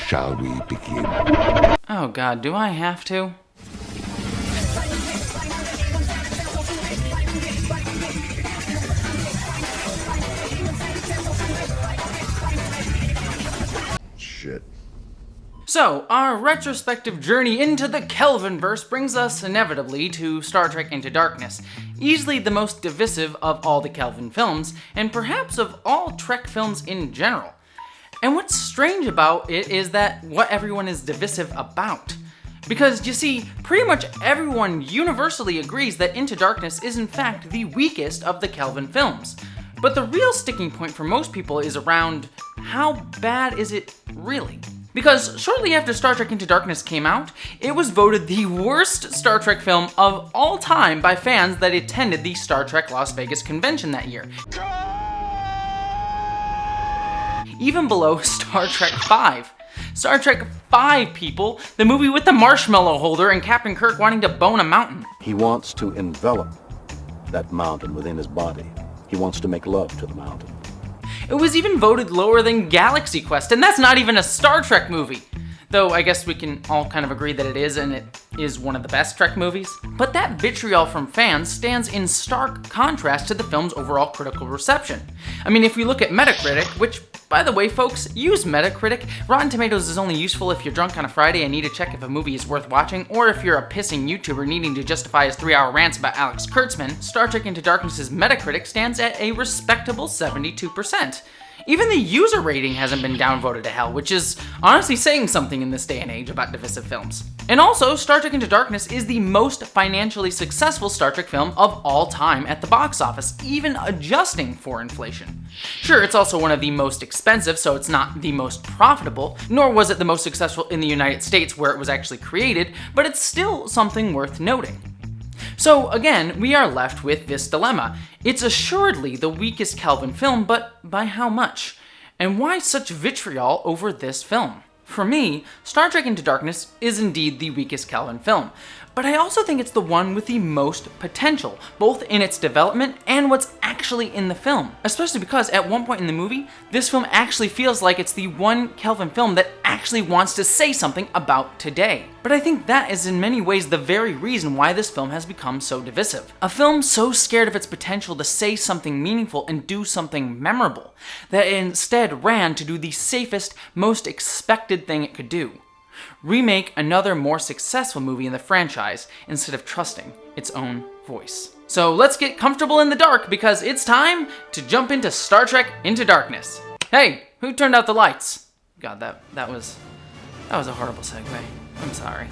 shall we begin? Oh god, do I have to? Shit. So, our retrospective journey into the Kelvinverse brings us inevitably to Star Trek Into Darkness, easily the most divisive of all the Kelvin films, and perhaps of all Trek films in general. And what's strange about it is that what everyone is divisive about. Because, you see, pretty much everyone universally agrees that Into Darkness is in fact the weakest of the Kelvin films. But the real sticking point for most people is around, how bad is it really? Because shortly after Star Trek Into Darkness came out, it was voted the worst Star Trek film of all time by fans that attended the Star Trek Las Vegas convention that year. Even below Star Trek V. Star Trek V, people! The movie with the marshmallow holder and Captain Kirk wanting to bone a mountain. He wants to envelop that mountain within his body. He wants to make love to the mountain. It was even voted lower than Galaxy Quest, and that's not even a Star Trek movie. Though I guess we can all kind of agree that it is, and it is one of the best Trek movies. But that vitriol from fans stands in stark contrast to the film's overall critical reception. I mean, if we look at Metacritic, which, by the way, folks, use Metacritic. Rotten Tomatoes is only useful if you're drunk on a Friday and need to check if a movie is worth watching, or if you're a pissing YouTuber needing to justify his 3-hour rants about Alex Kurtzman. Star Trek Into Darkness's Metacritic stands at a respectable 72%. Even the user rating hasn't been downvoted to hell, which is honestly saying something in this day and age about divisive films. And also, Star Trek Into Darkness is the most financially successful Star Trek film of all time at the box office, even adjusting for inflation. Sure, it's also one of the most expensive, so it's not the most profitable, nor was it the most successful in the United States where it was actually created, but it's still something worth noting. So again, we are left with this dilemma. It's assuredly the weakest Kelvin film, but by how much? And why such vitriol over this film? For me, Star Trek Into Darkness is indeed the weakest Kelvin film, but I also think it's the one with the most potential, both in its development and what's actually in the film. Especially because at one point in the movie, this film actually feels like it's the one Kelvin film that actually wants to say something about today. But I think that is in many ways the very reason why this film has become so divisive. A film so scared of its potential to say something meaningful and do something memorable, that it instead ran to do the safest, most expected thing it could do. Remake another more successful movie in the franchise instead of trusting its own voice. So let's get comfortable in the dark because it's time to jump into Star Trek Into Darkness. Hey, who turned out the lights? God, that was a horrible segue. I'm sorry.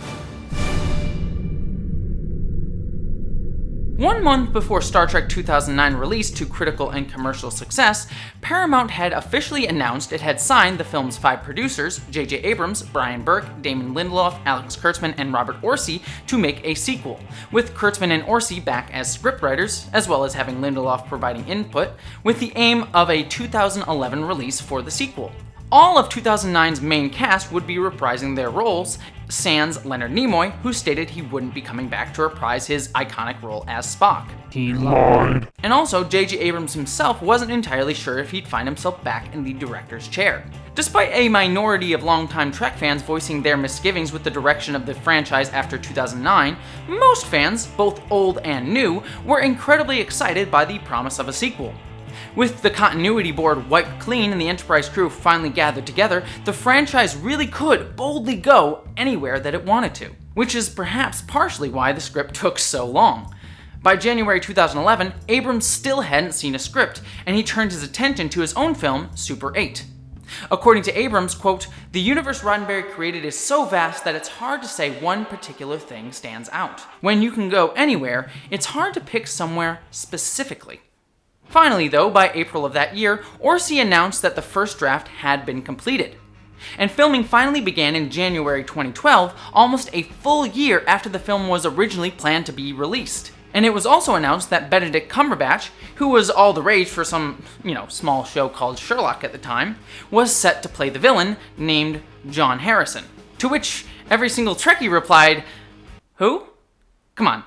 1 month before Star Trek 2009 released to critical and commercial success, Paramount had officially announced it had signed the film's 5 producers, J.J. Abrams, Brian Burke, Damon Lindelof, Alex Kurtzman, and Robert Orci, to make a sequel, with Kurtzman and Orci back as scriptwriters, as well as having Lindelof providing input, with the aim of a 2011 release for the sequel. All of 2009's main cast would be reprising their roles, sans Leonard Nimoy, who stated he wouldn't be coming back to reprise his iconic role as Spock. He lied. And also, J.J. Abrams himself wasn't entirely sure if he'd find himself back in the director's chair. Despite a minority of longtime Trek fans voicing their misgivings with the direction of the franchise after 2009, most fans, both old and new, were incredibly excited by the promise of a sequel. With the continuity board wiped clean and the Enterprise crew finally gathered together, the franchise really could boldly go anywhere that it wanted to, which is perhaps partially why the script took so long. By January 2011, Abrams still hadn't seen a script, and he turned his attention to his own film, Super 8. According to Abrams, quote, "The universe Roddenberry created is so vast that it's hard to say one particular thing stands out. When you can go anywhere, it's hard to pick somewhere specifically." Finally, though, by April of that year, Orci announced that the first draft had been completed. And filming finally began in January 2012, almost a full year after the film was originally planned to be released. And it was also announced that Benedict Cumberbatch, who was all the rage for some, small show called Sherlock at the time, was set to play the villain, named John Harrison. To which every single Trekkie replied, "Who? Come on,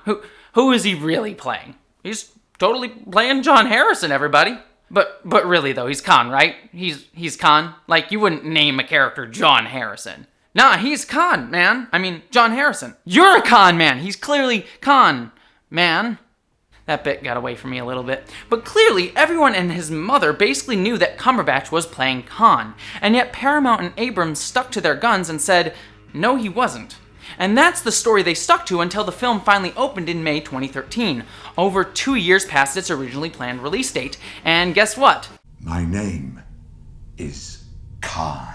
who is he really playing? He's totally playing John Harrison, everybody." But really though, he's Khan, right? He's Khan? Like, you wouldn't name a character John Harrison. Nah, he's Khan, man. I mean, John Harrison. You're a Khan man. He's clearly Khan, man. That bit got away from me a little bit. But clearly, everyone and his mother basically knew that Cumberbatch was playing Khan. And yet Paramount and Abrams stuck to their guns and said, no, he wasn't. And that's the story they stuck to until the film finally opened in May 2013, over 2 years past its originally planned release date. And guess what? My name is Khan.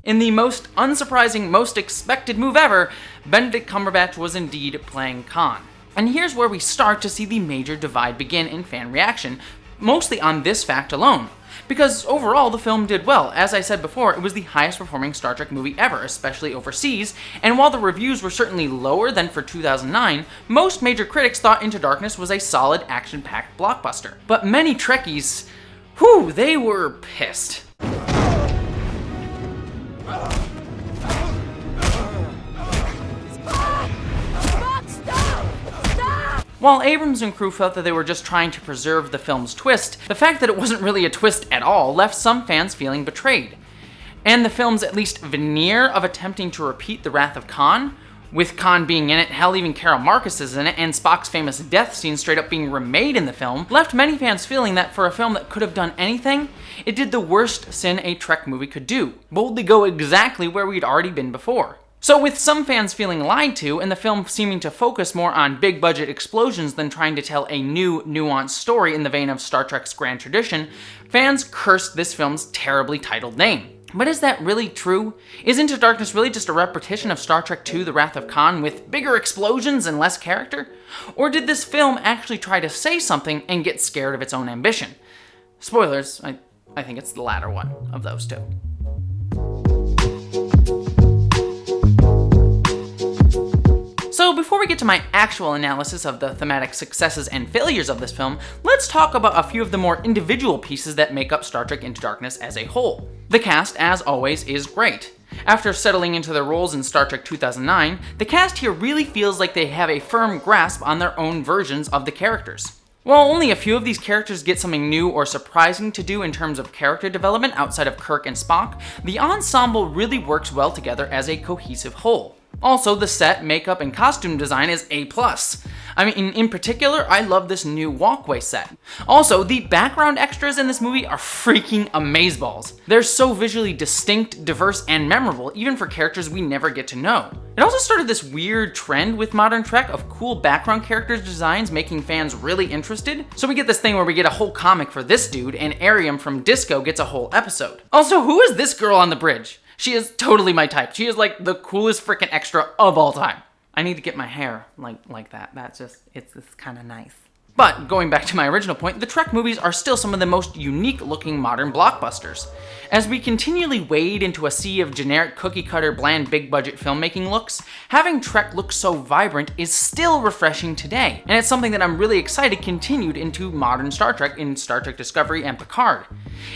In the most unsurprising, most expected move ever, Benedict Cumberbatch was indeed playing Khan. And here's where we start to see the major divide begin in fan reaction, mostly on this fact alone. Because overall, the film did well. As I said before, it was the highest performing Star Trek movie ever, especially overseas, and while the reviews were certainly lower than for 2009, most major critics thought Into Darkness was a solid, action-packed blockbuster. But many Trekkies, whew, they were pissed. While Abrams and crew felt that they were just trying to preserve the film's twist, the fact that it wasn't really a twist at all left some fans feeling betrayed. And the film's at least veneer of attempting to repeat the Wrath of Khan, with Khan being in it, hell, even Carol Marcus is in it, and Spock's famous death scene straight up being remade in the film, left many fans feeling that for a film that could have done anything, it did the worst sin a Trek movie could do, boldly go exactly where we'd already been before. So with some fans feeling lied to, and the film seeming to focus more on big-budget explosions than trying to tell a new, nuanced story in the vein of Star Trek's grand tradition, fans cursed this film's terribly titled name. But is that really true? Is Into Darkness really just a repetition of Star Trek II: The Wrath of Khan with bigger explosions and less character? Or did this film actually try to say something and get scared of its own ambition? Spoilers, I think it's the latter one of those two. So before we get to my actual analysis of the thematic successes and failures of this film, let's talk about a few of the more individual pieces that make up Star Trek Into Darkness as a whole. The cast, as always, is great. After settling into their roles in Star Trek 2009, the cast here really feels like they have a firm grasp on their own versions of the characters. While only a few of these characters get something new or surprising to do in terms of character development outside of Kirk and Spock, the ensemble really works well together as a cohesive whole. Also, the set, makeup, and costume design is A+. I mean, in particular, I love this new walkway set. Also, the background extras in this movie are freaking amazeballs. They're so visually distinct, diverse, and memorable, even for characters we never get to know. It also started this weird trend with modern Trek of cool background characters designs making fans really interested. So we get this thing where we get a whole comic for this dude, and Ariam from Disco gets a whole episode. Also, who is this girl on the bridge? She is totally my type. She is like the coolest freaking extra of all time. I need to get my hair like that. That's just, it's kind of nice. But going back to my original point, the Trek movies are still some of the most unique looking modern blockbusters. As we continually wade into a sea of generic cookie-cutter, bland, big-budget filmmaking looks, having Trek look so vibrant is still refreshing today, and it's something that I'm really excited continued into modern Star Trek in Star Trek Discovery and Picard.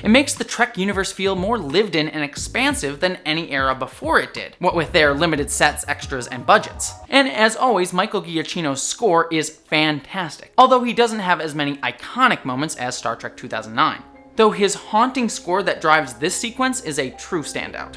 It makes the Trek universe feel more lived in and expansive than any era before it did, what with their limited sets, extras, and budgets. And as always, Michael Giacchino's score is fantastic, although he doesn't have as many iconic moments as Star Trek 2009. Though his haunting score that drives this sequence is a true standout.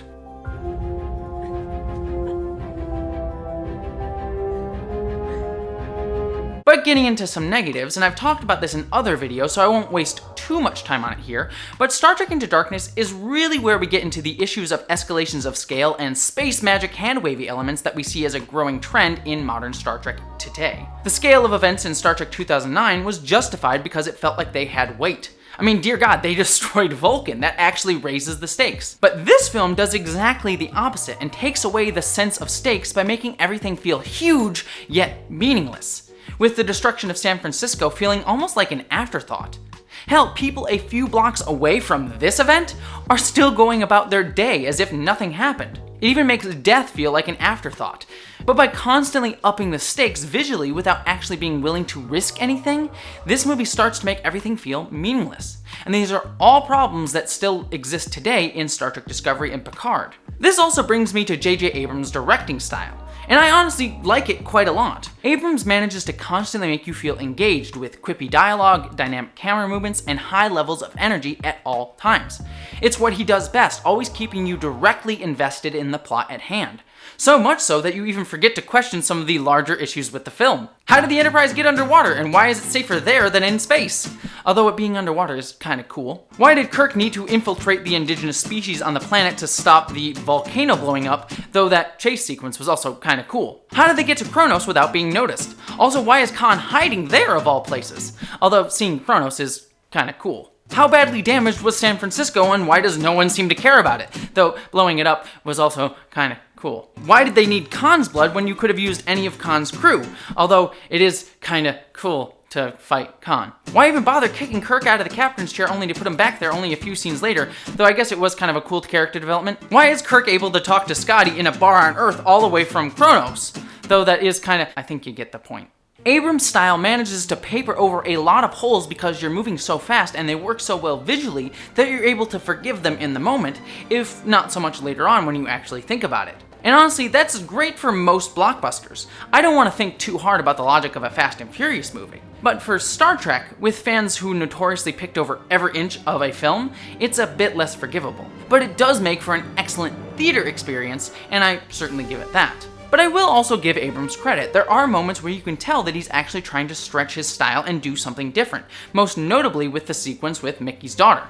But getting into some negatives, and I've talked about this in other videos, so I won't waste too much time on it here, but Star Trek Into Darkness is really where we get into the issues of escalations of scale and space magic hand-wavy elements that we see as a growing trend in modern Star Trek today. The scale of events in Star Trek 2009 was justified because it felt like they had weight. I mean, dear God, they destroyed Vulcan. That actually raises the stakes. But this film does exactly the opposite and takes away the sense of stakes by making everything feel huge, yet meaningless, with the destruction of San Francisco feeling almost like an afterthought. Hell, people a few blocks away from this event are still going about their day as if nothing happened. It even makes death feel like an afterthought. But by constantly upping the stakes visually without actually being willing to risk anything, this movie starts to make everything feel meaningless. And these are all problems that still exist today in Star Trek Discovery and Picard. This also brings me to J.J. Abrams' directing style. And I honestly like it quite a lot. Abrams manages to constantly make you feel engaged with quippy dialogue, dynamic camera movements, and high levels of energy at all times. It's what he does best, always keeping you directly invested in the plot at hand. So much so that you even forget to question some of the larger issues with the film. How did the Enterprise get underwater, and why is it safer there than in space? Although it being underwater is kinda cool. Why did Kirk need to infiltrate the indigenous species on the planet to stop the volcano blowing up, though that chase sequence was also kinda cool? How did they get to Kronos without being noticed? Also, why is Khan hiding there of all places? Although seeing Kronos is kinda cool. How badly damaged was San Francisco, and why does no one seem to care about it? Though blowing it up was also kinda cool. Why did they need Khan's blood when you could have used any of Khan's crew? Although it is kinda cool to fight Khan. Why even bother kicking Kirk out of the captain's chair only to put him back there only a few scenes later, though I guess it was kind of a cool character development? Why is Kirk able to talk to Scotty in a bar on Earth all the way from Kronos? Though that is kinda, I think you get the point. Abrams' style manages to paper over a lot of holes because you're moving so fast and they work so well visually that you're able to forgive them in the moment, if not so much later on when you actually think about it. And honestly, that's great for most blockbusters. I don't want to think too hard about the logic of a Fast and Furious movie. But for Star Trek, with fans who notoriously picked over every inch of a film, it's a bit less forgivable. But it does make for an excellent theater experience, and I certainly give it that. But I will also give Abrams credit. There are moments where you can tell that he's actually trying to stretch his style and do something different, most notably with the sequence with Mickey's daughter.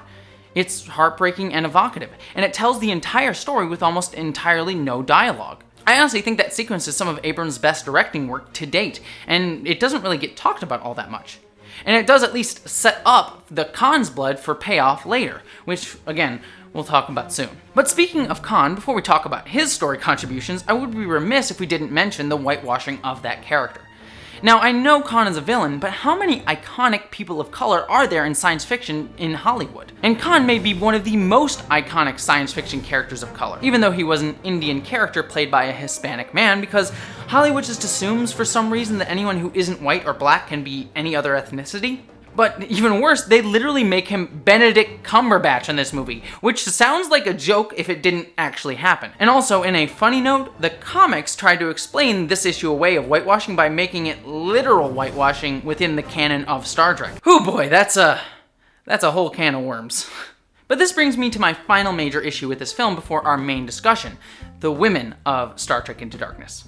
It's heartbreaking and evocative, and it tells the entire story with almost entirely no dialogue. I honestly think that sequence is some of Abrams' best directing work to date, and it doesn't really get talked about all that much. And it does at least set up the Khan's blood for payoff later, which, again, we'll talk about soon. But speaking of Khan, before we talk about his story contributions, I would be remiss if we didn't mention the whitewashing of that character. Now, I know Khan is a villain, but how many iconic people of color are there in science fiction in Hollywood? And Khan may be one of the most iconic science fiction characters of color, even though he was an Indian character played by a Hispanic man, because Hollywood just assumes for some reason that anyone who isn't white or black can be any other ethnicity. But even worse, they literally make him Benedict Cumberbatch in this movie, which sounds like a joke if it didn't actually happen. And also, in a funny note, the comics tried to explain this issue away of whitewashing by making it literal whitewashing within the canon of Star Trek. Whew boy, that's a whole can of worms. But this brings me to my final major issue with this film before our main discussion, the women of Star Trek Into Darkness.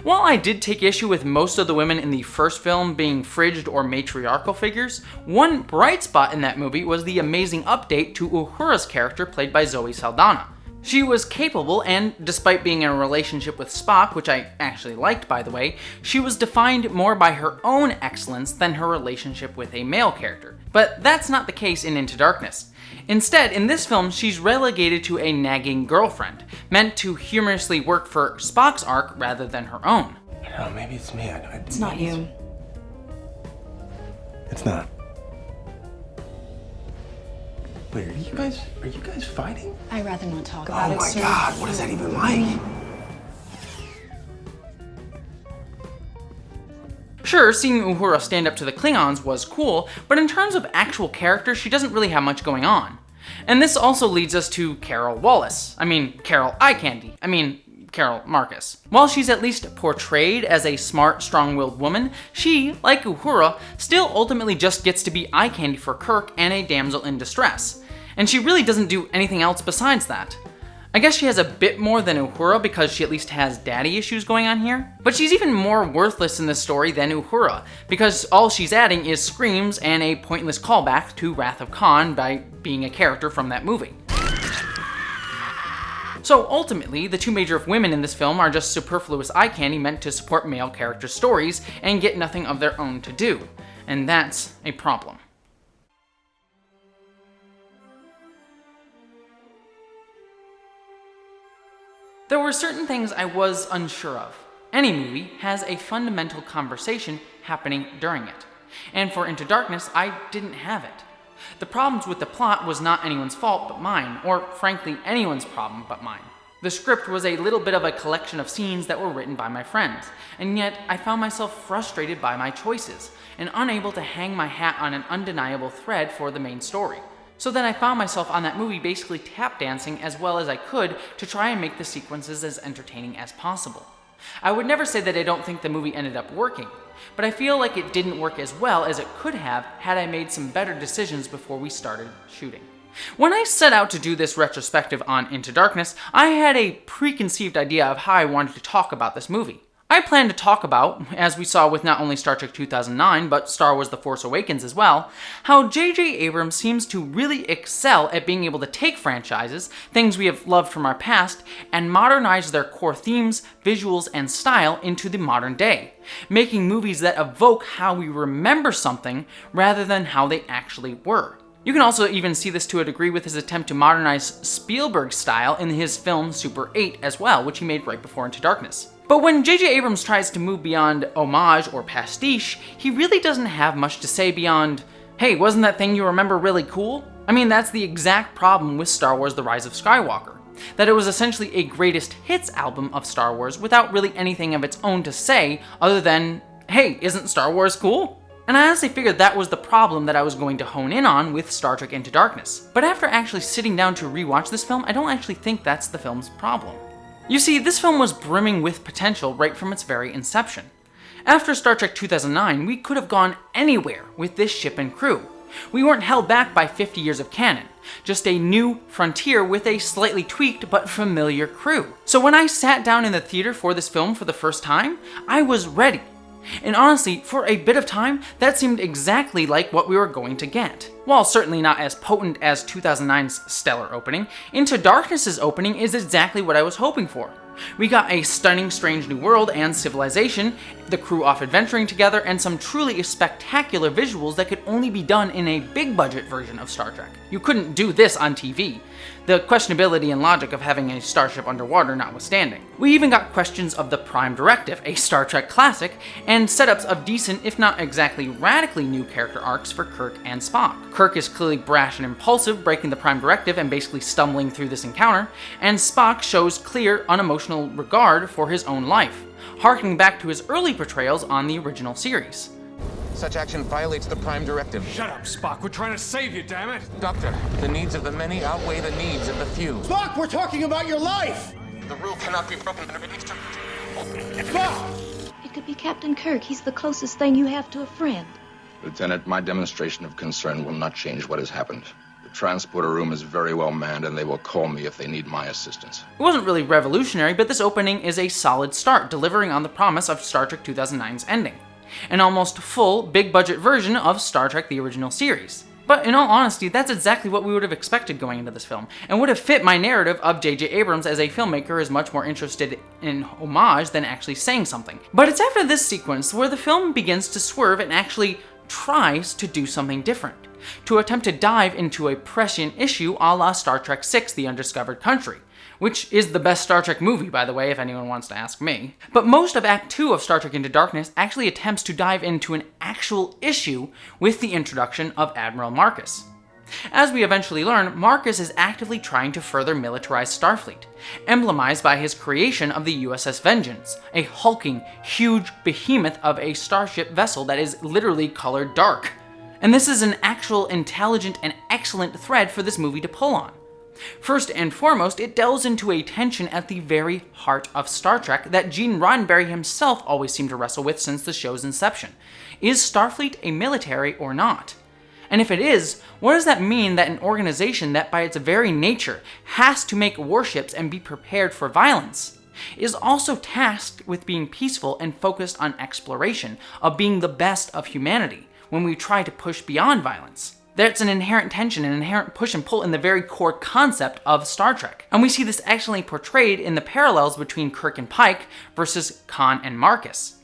While I did take issue with most of the women in the first film being frigid or matriarchal figures, one bright spot in that movie was the amazing update to Uhura's character played by Zoe Saldana. She was capable, and despite being in a relationship with Spock, which I actually liked by the way, she was defined more by her own excellence than her relationship with a male character. But that's not the case in Into Darkness. Instead, in this film, she's relegated to a nagging girlfriend, meant to humorously work for Spock's arc rather than her own. I don't know, maybe it's me. It's not you. It's not. Wait, are you guys fighting? I'd rather not talk about it, Oh my sir. God, what is that even like? Sure, seeing Uhura stand up to the Klingons was cool, but in terms of actual character, she doesn't really have much going on. And this also leads us to Carol Eye Candy. Carol Marcus. While she's at least portrayed as a smart, strong-willed woman, she, like Uhura, still ultimately just gets to be eye candy for Kirk and a damsel in distress. And she really doesn't do anything else besides that. I guess she has a bit more than Uhura because she at least has daddy issues going on here. But she's even more worthless in this story than Uhura, because all she's adding is screams and a pointless callback to Wrath of Khan by being a character from that movie. So ultimately, the two major women in this film are just superfluous eye candy meant to support male character stories and get nothing of their own to do. And that's a problem. There were certain things I was unsure of. Any movie has a fundamental conversation happening during it. And for Into Darkness, I didn't have it. The problems with the plot was not anyone's fault but mine, or frankly anyone's problem but mine. The script was a little bit of a collection of scenes that were written by my friends, and yet I found myself frustrated by my choices, and unable to hang my hat on an undeniable thread for the main story. So then I found myself on that movie basically tap dancing as well as I could to try and make the sequences as entertaining as possible. I would never say that I don't think the movie ended up working, but I feel like it didn't work as well as it could have had I made some better decisions before we started shooting. When I set out to do this retrospective on Into Darkness, I had a preconceived idea of how I wanted to talk about this movie. I planned to talk about, as we saw with not only Star Trek 2009, but Star Wars The Force Awakens as well, how J.J. Abrams seems to really excel at being able to take franchises, things we have loved from our past, and modernize their core themes, visuals, and style into the modern day, making movies that evoke how we remember something rather than how they actually were. You can also even see this to a degree with his attempt to modernize Spielberg's style in his film Super 8 as well, which he made right before Into Darkness. But when J.J. Abrams tries to move beyond homage or pastiche, he really doesn't have much to say beyond, hey, wasn't that thing you remember really cool? I mean, that's the exact problem with Star Wars The Rise of Skywalker, that it was essentially a greatest hits album of Star Wars without really anything of its own to say other than, hey, isn't Star Wars cool? And I honestly figured that was the problem that I was going to hone in on with Star Trek Into Darkness. But after actually sitting down to rewatch this film, I don't actually think that's the film's problem. You see, this film was brimming with potential right from its very inception. After Star Trek 2009, we could have gone anywhere with this ship and crew. We weren't held back by 50 years of canon, just a new frontier with a slightly tweaked but familiar crew. So when I sat down in the theater for this film for the first time, I was ready. And honestly, for a bit of time, that seemed exactly like what we were going to get. While certainly not as potent as 2009's stellar opening, Into Darkness's opening is exactly what I was hoping for. We got a stunning strange new world and civilization, the crew off adventuring together, and some truly spectacular visuals that could only be done in a big budget version of Star Trek. You couldn't do this on TV, the questionability and logic of having a starship underwater notwithstanding. We even got questions of the Prime Directive, a Star Trek classic, and setups of decent, if not exactly radically new character arcs for Kirk and Spock. Kirk is clearly brash and impulsive, breaking the Prime Directive and basically stumbling through this encounter, and Spock shows clear, unemotional regard for his own life, harkening back to his early portrayals on the original series. Such action violates the Prime Directive. Shut up, Spock. We're trying to save you, damn it. Doctor, the needs of the many outweigh the needs of the few. Spock, we're talking about your life! The rule cannot be broken. Spock! It could be Captain Kirk. He's the closest thing you have to a friend. Lieutenant, my demonstration of concern will not change what has happened. The transporter room is very well manned, and they will call me if they need my assistance. It wasn't really revolutionary, but this opening is a solid start, delivering on the promise of Star Trek 2009's ending. An almost full, big-budget version of Star Trek the original series. But in all honesty, that's exactly what we would have expected going into this film, and would have fit my narrative of J.J. Abrams as a filmmaker is much more interested in homage than actually saying something. But it's after this sequence where the film begins to swerve and actually tries to do something different, to attempt to dive into a prescient issue a la Star Trek VI: The Undiscovered Country, which is the best Star Trek movie, by the way, if anyone wants to ask me. But most of Act 2 of Star Trek Into Darkness actually attempts to dive into an actual issue with the introduction of Admiral Marcus. As we eventually learn, Marcus is actively trying to further militarize Starfleet, emblemized by his creation of the USS Vengeance, a hulking, huge behemoth of a starship vessel that is literally colored dark. And this is an actual intelligent and excellent thread for this movie to pull on. First and foremost, it delves into a tension at the very heart of Star Trek that Gene Roddenberry himself always seemed to wrestle with since the show's inception. Is Starfleet a military or not? And if it is, what does that mean that an organization that by its very nature has to make warships and be prepared for violence is also tasked with being peaceful and focused on exploration, of being the best of humanity when we try to push beyond violence? There's an inherent tension, an inherent push and pull in the very core concept of Star Trek. And we see this excellently portrayed in the parallels between Kirk and Pike versus Khan and Marcus.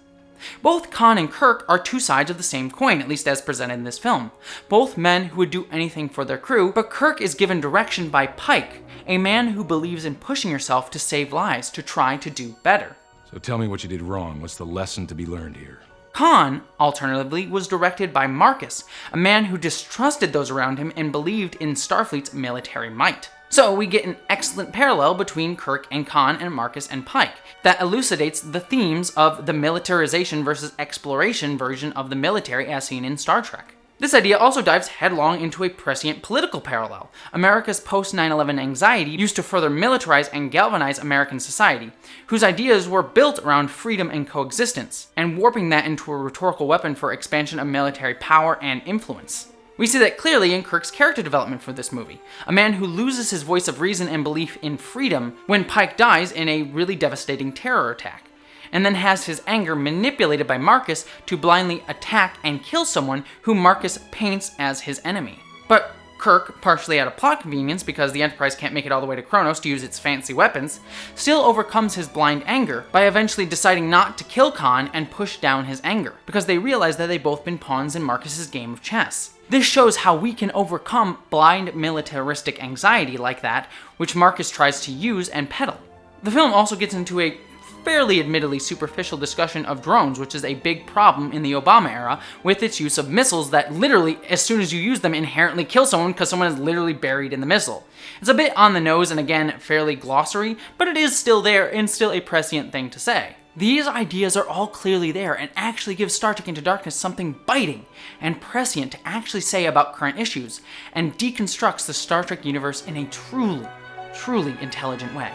Both Khan and Kirk are two sides of the same coin, at least as presented in this film. Both men who would do anything for their crew, but Kirk is given direction by Pike, a man who believes in pushing yourself to save lives, to try to do better. So tell me what you did wrong. What's the lesson to be learned here? Khan, alternatively, was directed by Marcus, a man who distrusted those around him and believed in Starfleet's military might. So we get an excellent parallel between Kirk and Khan and Marcus and Pike that elucidates the themes of the militarization versus exploration version of the military as seen in Star Trek. This idea also dives headlong into a prescient political parallel. America's post-9/11 anxiety used to further militarize and galvanize American society, whose ideas were built around freedom and coexistence, and warping that into a rhetorical weapon for expansion of military power and influence. We see that clearly in Kirk's character development for this movie, a man who loses his voice of reason and belief in freedom when Pike dies in a really devastating terror attack, and then has his anger manipulated by Marcus to blindly attack and kill someone who Marcus paints as his enemy. But Kirk, partially out of plot convenience because the Enterprise can't make it all the way to Kronos to use its fancy weapons, still overcomes his blind anger by eventually deciding not to kill Khan and push down his anger, because they realize that they've both been pawns in Marcus's game of chess. This shows how we can overcome blind militaristic anxiety like that, which Marcus tries to use and peddle. The film also gets into a fairly admittedly superficial discussion of drones, which is a big problem in the Obama era with its use of missiles that literally, as soon as you use them, inherently kill someone because someone is literally buried in the missile. It's a bit on the nose and again, fairly glossary, but it is still there and still a prescient thing to say. These ideas are all clearly there and actually give Star Trek Into Darkness something biting and prescient to actually say about current issues, and deconstructs the Star Trek universe in a truly intelligent way.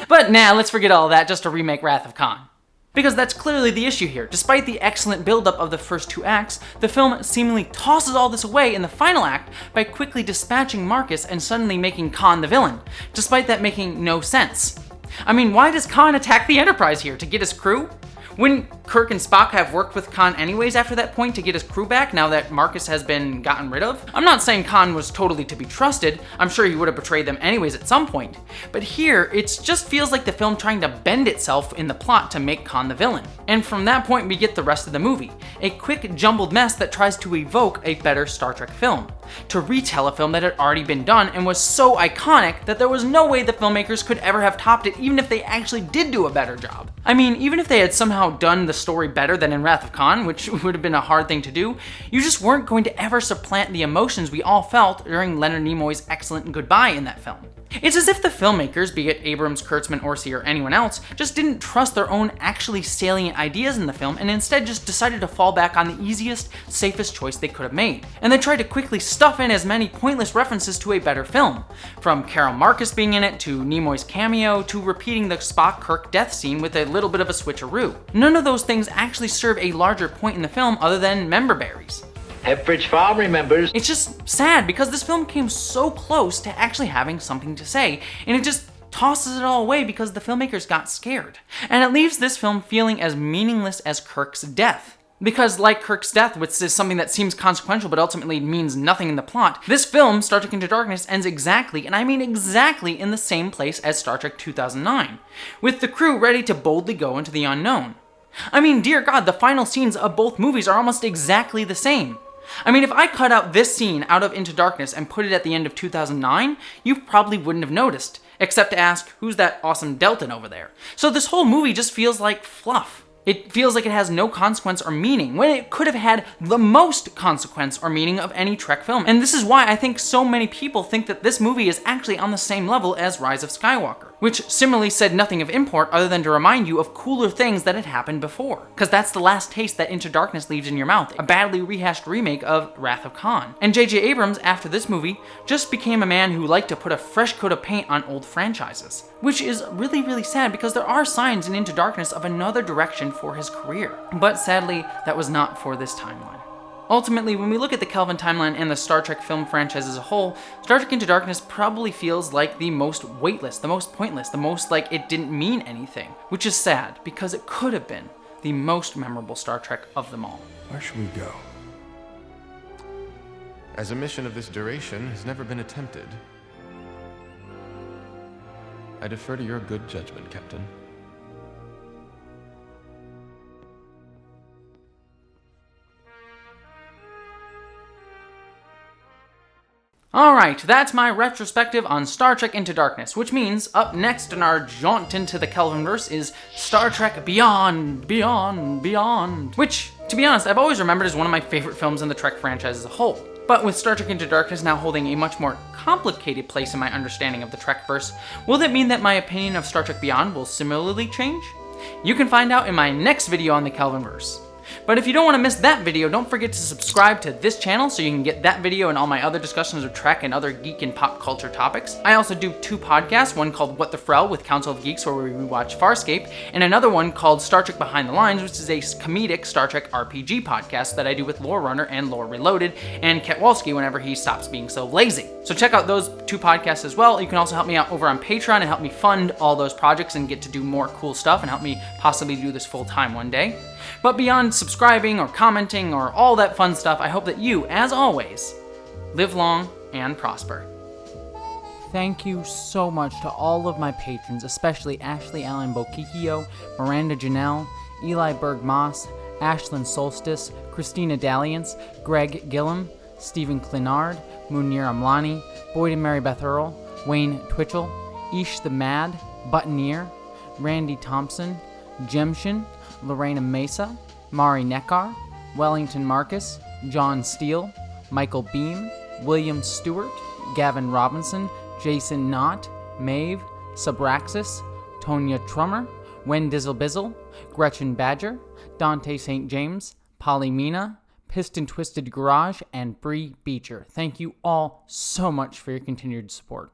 But nah, let's forget all that just to remake Wrath of Khan. Because that's clearly the issue here. Despite the excellent build-up of the first two acts, the film seemingly tosses all this away in the final act by quickly dispatching Marcus and suddenly making Khan the villain, despite that making no sense. I mean, why does Khan attack the Enterprise here? To get his crew? Wouldn't Kirk and Spock have worked with Khan anyways after that point to get his crew back now that Marcus has been gotten rid of? I'm not saying Khan was totally to be trusted, I'm sure he would have betrayed them anyways at some point, but here it just feels like the film trying to bend itself in the plot to make Khan the villain. And from that point we get the rest of the movie, a quick jumbled mess that tries to evoke a better Star Trek film, to retell a film that had already been done and was so iconic that there was no way the filmmakers could ever have topped it even if they actually did do a better job. I mean, even if they had somehow done the story better than in Wrath of Khan, which would have been a hard thing to do, you just weren't going to ever supplant the emotions we all felt during Leonard Nimoy's excellent goodbye in that film. It's as if the filmmakers, be it Abrams, Kurtzman, Orsi, or anyone else, just didn't trust their own actually salient ideas in the film and instead just decided to fall back on the easiest, safest choice they could have made. And they tried to quickly stuff in as many pointless references to a better film, from Carol Marcus being in it, to Nimoy's cameo, to repeating the Spock-Kirk death scene with a little bit of a switcheroo. None of those things actually serve a larger point in the film other than member berries. Pepperidge Farm remembers. It's just sad because this film came so close to actually having something to say, and it just tosses it all away because the filmmakers got scared. And it leaves this film feeling as meaningless as Kirk's death. Because like Kirk's death, which is something that seems consequential but ultimately means nothing in the plot, this film, Star Trek Into Darkness, ends exactly, and I mean exactly, in the same place as Star Trek 2009, with the crew ready to boldly go into the unknown. I mean, dear God, the final scenes of both movies are almost exactly the same. I mean, if I cut out this scene out of Into Darkness and put it at the end of 2009, you probably wouldn't have noticed, except to ask, who's that awesome Deltan over there? So this whole movie just feels like fluff. It feels like it has no consequence or meaning, when it could have had the most consequence or meaning of any Trek film. And this is why I think so many people think that this movie is actually on the same level as Rise of Skywalker, which similarly said nothing of import other than to remind you of cooler things that had happened before. Because that's the last taste that Into Darkness leaves in your mouth, a badly rehashed remake of Wrath of Khan. And J.J. Abrams, after this movie, just became a man who liked to put a fresh coat of paint on old franchises. Which is really sad because there are signs in Into Darkness of another direction for his career. But sadly, that was not for this timeline. Ultimately, when we look at the Kelvin timeline and the Star Trek film franchise as a whole, Star Trek Into Darkness probably feels like the most weightless, the most pointless, the most like it didn't mean anything. Which is sad, because it could have been the most memorable Star Trek of them all. Where should we go? As a mission of this duration has never been attempted, I defer to your good judgment, Captain. Alright, that's my retrospective on Star Trek Into Darkness, which means up next in our jaunt into the Kelvinverse is Star Trek Beyond, which, to be honest, I've always remembered as one of my favorite films in the Trek franchise as a whole. But with Star Trek Into Darkness now holding a much more complicated place in my understanding of the Trekverse, will that mean that my opinion of Star Trek Beyond will similarly change? You can find out in my next video on the Kelvinverse. But if you don't want to miss that video, don't forget to subscribe to this channel so you can get that video and all my other discussions of Trek and other geek and pop culture topics. I also do 2 podcasts, one called What the Frel with Council of Geeks, where we rewatch Farscape, and another one called Star Trek Behind the Lines, which is a comedic Star Trek RPG podcast that I do with Lore Runner and Lore Reloaded and Ketwalski whenever he stops being so lazy. So check out those 2 podcasts as well. You can also help me out over on Patreon and help me fund all those projects and get to do more cool stuff and help me possibly do this full time one day. But beyond subscribing or commenting or all that fun stuff, I hope that you, as always, live long and prosper. Thank you so much to all of my patrons, especially Ashley Allen Bokikio, Miranda Janelle, Eli Berg Moss, Ashlyn Solstice, Christina Dalliance, Greg Gillum, Stephen Clinard, Munir Amlani, Boyd and Mary Beth Earl, Wayne Twitchell, Ish the Mad, Buttoneer, Randy Thompson, Jemshin, Lorena Mesa, Mari Neckar, Wellington Marcus, John Steele, Michael Beam, William Stewart, Gavin Robinson, Jason Knott, Maeve, Subraxis, Tonya Trummer, Wen Dizzle-Bizzle, Gretchen Badger, Dante St. James, Polly Mina, Piston Twisted Garage, and Bree Beecher. Thank you all so much for your continued support.